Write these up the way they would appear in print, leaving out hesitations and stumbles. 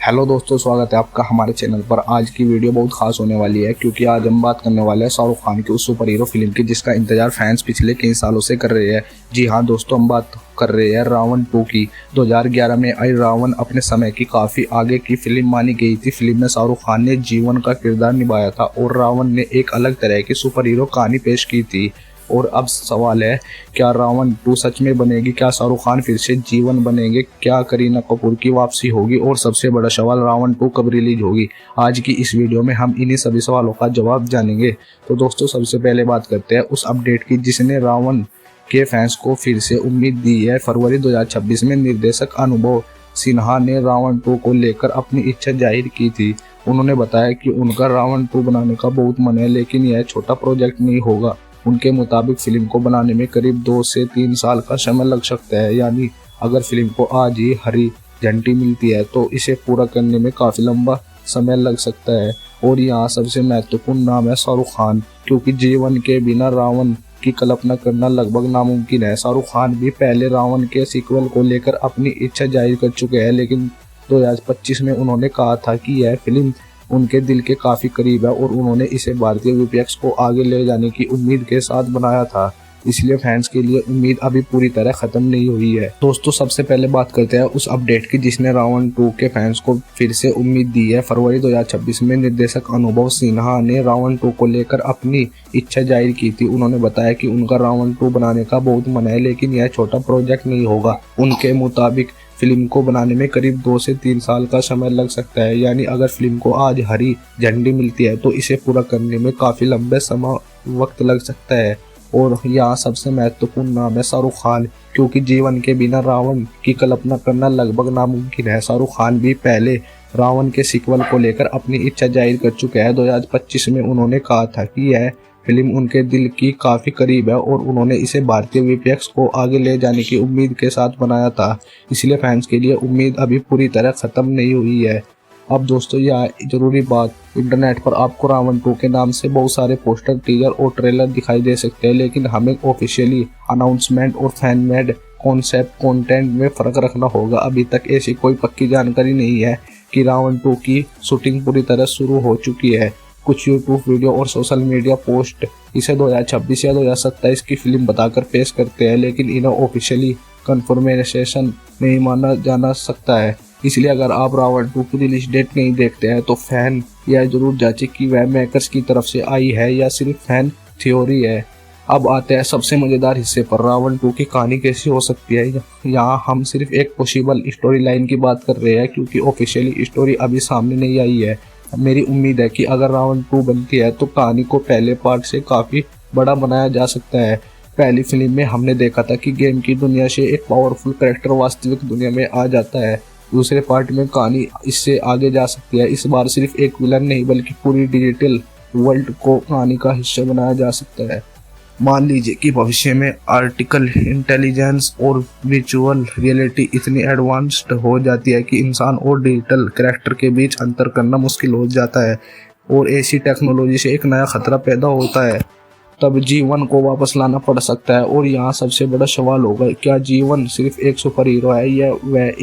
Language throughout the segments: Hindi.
हेलो दोस्तों, स्वागत है आपका हमारे चैनल पर। आज की वीडियो बहुत खास होने वाली है क्योंकि आज हम बात करने वाले हैं शाहरुख खान की उस सुपर हीरो फिल्म की जिसका इंतजार फैंस पिछले कई सालों से कर रहे हैं। जी हाँ दोस्तों, हम बात कर रहे हैं रावण 2 की। 2011 में आई रावण अपने समय की काफ़ी आगे की फिल्म मानी गई थी। फिल्म में शाहरुख खान ने जीवन का किरदार निभाया था और रावण ने एक अलग तरह की सुपर हीरो कहानी पेश की थी। और अब सवाल है, क्या रावण 2 सच में बनेगी? क्या शाहरुख खान फिर से जीवन बनेंगे? क्या करीना कपूर की वापसी होगी? और सबसे बड़ा सवाल, रावण 2 कब रिलीज होगी? आज की इस वीडियो में हम इन्हीं सभी सवालों का जवाब जानेंगे। तो दोस्तों, सबसे पहले बात करते हैं उस अपडेट की जिसने रावण के फैंस को फिर से उम्मीद दी है। फरवरी 2026 में निर्देशक अनुभव सिन्हा ने रावण 2 को लेकर अपनी इच्छा जाहिर की थी। उन्होंने बताया कि उनका रावण 2 बनाने का बहुत मन है, लेकिन यह छोटा प्रोजेक्ट नहीं होगा। उनके मुताबिक फिल्म को बनाने में करीब 2 से 3 साल का समय लग सकता है। यानी अगर फिल्म को आज ही हरी झंडी मिलती है तो इसे पूरा करने में काफ़ी लंबा समय लग सकता है। और यहाँ सबसे महत्वपूर्ण नाम है शाहरुख खान, क्योंकि जीवन के बिना रावण की कल्पना करना लगभग नामुमकिन है। शाहरुख खान भी पहले रावण के सीक्वल को लेकर अपनी इच्छा जाहिर कर चुके हैं, लेकिन 2025 में उन्होंने कहा था कि यह फिल्म उनके दिल के काफ़ी करीब है और उन्होंने इसे भारतीय वीपीएक्स को आगे ले जाने की उम्मीद के साथ बनाया था। इसलिए फैंस के लिए उम्मीद अभी पूरी तरह ख़त्म नहीं हुई है। दोस्तों, सबसे पहले बात करते हैं उस अपडेट की जिसने रावण 2 के फैंस को फिर से उम्मीद दी है। फरवरी 2026 में निर्देशक अनुभव सिन्हा ने रावण 2 को लेकर अपनी इच्छा जाहिर की थी। उन्होंने बताया कि उनका रावण 2 बनाने का बहुत मन है, लेकिन यह छोटा प्रोजेक्ट नहीं होगा। उनके मुताबिक फिल्म को बनाने में करीब 2 से 3 साल का समय लग सकता है। यानी अगर फिल्म को आज हरी झंडी मिलती है तो इसे पूरा करने में काफ़ी लंबे वक्त लग सकता है। और यहाँ सबसे महत्वपूर्ण नाम है शाहरुख खान, क्योंकि जीवन के बिना रावण की कल्पना करना लगभग नामुमकिन है। शाहरुख खान भी पहले रावण के सीक्वल को लेकर अपनी इच्छा जाहिर कर चुके हैं। 2025 में उन्होंने कहा था कि यह फिल्म उनके दिल की काफ़ी करीब है और उन्होंने इसे भारतीय वीपीएक्स को आगे ले जाने की उम्मीद के साथ बनाया था। इसलिए फैंस के लिए उम्मीद अभी पूरी तरह ख़त्म नहीं हुई है। अब दोस्तों, यह जरूरी बात, इंटरनेट पर आपको रावण 2 के नाम से बहुत सारे पोस्टर, टीजर और ट्रेलर दिखाई दे सकते हैं, लेकिन हमें ऑफिशियली अनाउंसमेंट और फैन मेड कॉन्सेप्ट कंटेंट में फ़र्क रखना होगा। अभी तक ऐसी कोई पक्की जानकारी नहीं है कि रावण 2 की शूटिंग पूरी तरह शुरू हो चुकी है। कुछ यूट्यूब वीडियो और सोशल मीडिया पोस्ट इसे 2026 या 2027 की फिल्म बताकर पेश करते हैं, लेकिन इन्हें ऑफिशियली कन्फर्मेशन नहीं माना जाना सकता है। इसलिए अगर आप रावण 2 की रिलीज डेट नहीं देखते हैं तो फैन यह जरूर जांचें कि वह मेकर्स की तरफ से आई है या सिर्फ फैन थ्योरी है। अब आते हैं सबसे मज़ेदार हिस्से पर, रावण 2 की कहानी कैसी हो सकती है। यहाँ हम सिर्फ एक पॉसिबल स्टोरी लाइन की बात कर रहे हैं, क्योंकि ऑफिशियली स्टोरी अभी सामने नहीं आई है। मेरी उम्मीद है कि अगर रावण 2 बनती है तो कहानी को पहले पार्ट से काफ़ी बड़ा बनाया जा सकता है। पहली फिल्म में हमने देखा था कि गेम की दुनिया से एक पावरफुल कैरेक्टर वास्तविक दुनिया में आ जाता है। दूसरे पार्ट में कहानी इससे आगे जा सकती है। इस बार सिर्फ एक विलन नहीं बल्कि पूरी डिजिटल वर्ल्ड को कहानी का हिस्सा बनाया जा सकता है। मान लीजिए कि भविष्य में आर्टिकल इंटेलिजेंस और विजुअल रियलिटी इतनी एडवांस्ड हो जाती है कि इंसान और डिजिटल कैरेक्टर के बीच अंतर करना मुश्किल हो जाता है और ऐसी टेक्नोलॉजी से एक नया खतरा पैदा होता है। तब जीवन को वापस लाना पड़ सकता है। और यहाँ सबसे बड़ा सवाल होगा, क्या जीवन सिर्फ एक सुपर हीरो है या वह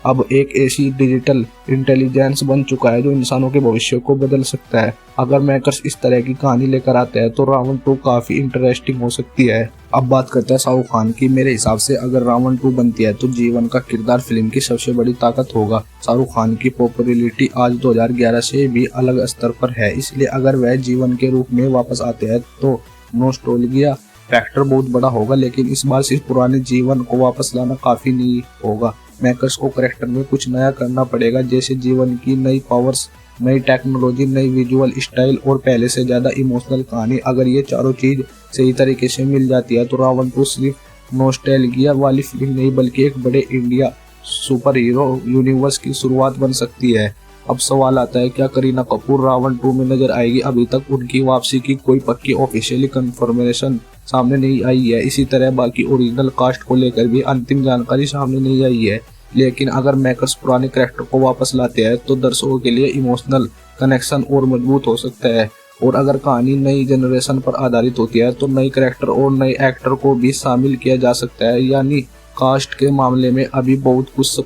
अब एक ऐसी डिजिटल इंटेलिजेंस बन चुका है जो इंसानों के भविष्य को बदल सकता है। अगर मेकर्स इस तरह की कहानी लेकर आते हैं तो रावण 2 काफ़ी इंटरेस्टिंग हो सकती है। अब बात करते हैं शाहरुख खान की। मेरे हिसाब से अगर रावण 2 बनती है तो जीवन का किरदार फिल्म की सबसे बड़ी ताकत होगा। शाहरुख खान की पॉपुलैरिटी आज 2011 से भी अलग स्तर पर है, इसलिए अगर वह जीवन के रूप में वापस आते हैं तो नॉस्टैल्जिया फैक्टर बहुत बड़ा होगा। लेकिन इस बार सिर्फ पुराने जीवन को वापस लाना काफ़ी नहीं होगा। मेकर्स को कैरेक्टर में कुछ नया करना पड़ेगा, जैसे जीवन की नई पावर्स, नई टेक्नोलॉजी, नई विजुअल स्टाइल और पहले से ज़्यादा इमोशनल कहानी। अगर ये चारों चीज़ सही तरीके से मिल जाती है तो रावण 2 सिर्फ नॉस्टैल्जिया वाली फिल्म नहीं बल्कि एक बड़े इंडिया सुपर हीरो यूनिवर्स की शुरुआत बन सकती है। अब सवाल आता है, क्या करीना कपूर रावण 2 में नजर आएगी? अभी तक उनकी वापसी की कोई पक्की ऑफिशियली कंफर्मेशन सामने नहीं आई है। इसी तरह बाकी ओरिजिनल कास्ट को लेकर भी अंतिम जानकारी सामने नहीं आई है। लेकिन अगर मेकर्स पुराने कैरेक्टर को वापस लाते हैं तो दर्शकों के लिए इमोशनल कनेक्शन और मजबूत हो सकता है। और अगर कहानी नई जनरेशन पर आधारित होती है तो नए कैरेक्टर और नए एक्टर को भी शामिल किया जा सकता है। यानी कास्ट के मामले में अभी बहुत कुछ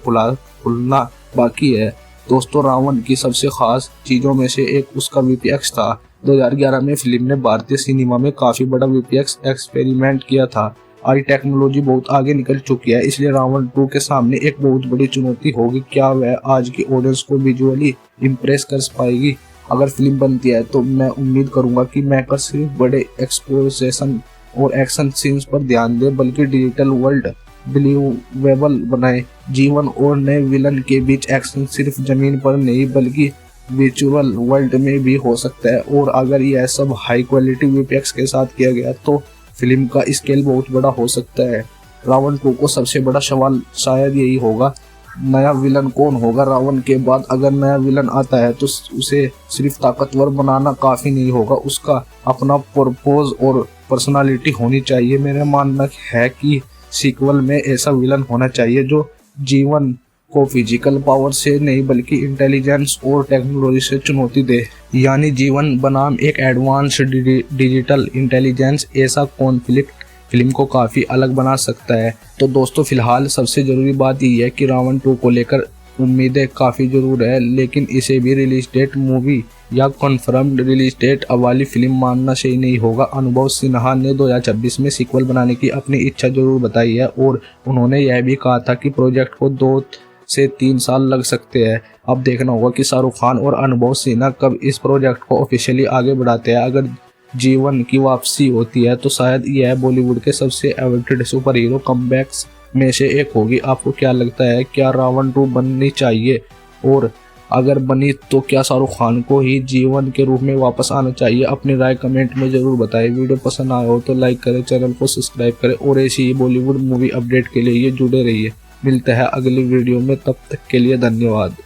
खुलना बाकी है। दोस्तों रावण की सबसे खास चीजों में से एक उसका वीपीएक्स था। 2011 में फिल्म ने भारतीय सिनेमा में काफी बड़ा वीपीएक्स एक्सपेरिमेंट किया था। आज टेक्नोलॉजी बहुत आगे निकल चुकी है, इसलिए रावण 2 के सामने एक बहुत बड़ी चुनौती होगी। क्या वह आज की ऑडियंस को विजुअली इम्प्रेस कर पाएगी? अगर फिल्म बनती है तो मैं उम्मीद करूंगा कि मेकर सिर्फ बड़े एक्सपोजिशन और एक्शन सीन्स पर ध्यान दे, बल्कि डिजिटल वर्ल्ड बिलीवेबल बनाए। जीवन और नए विलन के बीच एक्शन सिर्फ जमीन पर नहीं बल्कि विजुअल वर्ल्ड में भी हो सकता है। और अगर यह सब हाई क्वालिटी वीपीएक्स के साथ किया गया तो फिल्म का स्केल बहुत बड़ा हो सकता है। रावण 2 को सबसे बड़ा सवाल शायद यही होगा, नया विलन कौन होगा? रावण के बाद अगर नया विलन आता है तो उसे सिर्फ ताकतवर बनाना काफी नहीं होगा, उसका अपना पर्पस और पर्सनालिटी होनी चाहिए। मेरा मानना है कि सीक्वल में ऐसा विलन होना चाहिए जो जीवन को फिजिकल पावर से नहीं बल्कि इंटेलिजेंस और टेक्नोलॉजी से चुनौती दे। यानी जीवन बनाम एक एडवांस डिजिटल इंटेलिजेंस। ऐसा कॉन्फ्लिक्ट फिल्म को काफी अलग बना सकता है। तो दोस्तों फिलहाल सबसे जरूरी बात यही है कि रावण 2 को लेकर उम्मीदें काफी जरूर है, लेकिन इसे भी रिलीज डेट मूवी या कन्फर्म्ड रिलीज डेट वाली फिल्म मानना सही नहीं होगा। अनुभव सिन्हा ने 2026 में सीक्वल बनाने की अपनी इच्छा जरूर बताई है और उन्होंने यह भी कहा था कि प्रोजेक्ट को 2 से 3 साल लग सकते हैं। अब देखना होगा कि शाहरुख खान और अनुभव सिन्हा कब इस प्रोजेक्ट को ऑफिशियली आगे बढ़ाते हैं। अगर जीवन की वापसी होती है तो शायद यह बॉलीवुड के सबसे अवेटेड सुपर हीरो कमबैक्स में से एक होगी। आपको क्या लगता है, क्या रावण 2 बननी चाहिए? और अगर बनी तो क्या शाहरुख खान को ही जीवन के रूप में वापस आना चाहिए? अपनी राय कमेंट में जरूर बताएं। वीडियो पसंद आया हो तो लाइक करें, चैनल को सब्सक्राइब करें और ऐसी ही बॉलीवुड मूवी अपडेट के लिए जुड़े रहिए। मिलते हैं अगली वीडियो में, तब तक के लिए धन्यवाद।